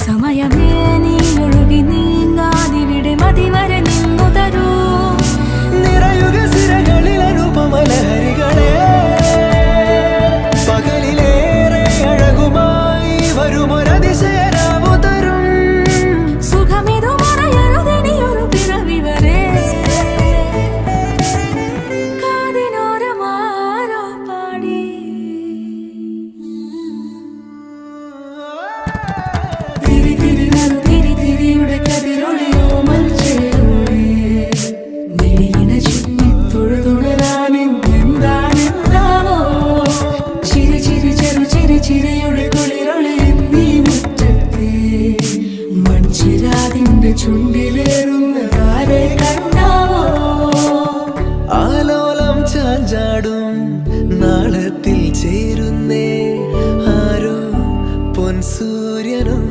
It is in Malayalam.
സമയമേ നീ ഒഴുകി നീങ്ങാതിവിടെ മതിവരെ നിന്നു തരൂ. നിറയുക സിരകളിൽ അനുപമലഹരികളെ, പകലിലേറെ അഴകുമായി വരുമൊരതിശയരാവു തരും. സുഖമിതു മറയരുതിനിയൊരു പിറവി വരെ. കാതിനോരമാരോ പാടി തിരി തിരി നറു തിരി തിരിയുടെ കതിരൊളിയോ മൽച്ചേരുളേ. മിഴിയിണ ചുറ്റി തൊഴുതുണരാനെന്താണെന്താവോ. ചിരി ചിരി ചെറു ചിരി ചിരിയുടെ കുളിരൊളി നീ മുറ്റത്തെ മൺചിരാതിന്റെ ചുണ്ടിലേറുന്നതാരെ കണ്ടാവോ. ആലോലം ചാഞ്ചാടും നാളത്തിൽ ചേരുന്നേ ആരോ പൊൻസൂര്യനും.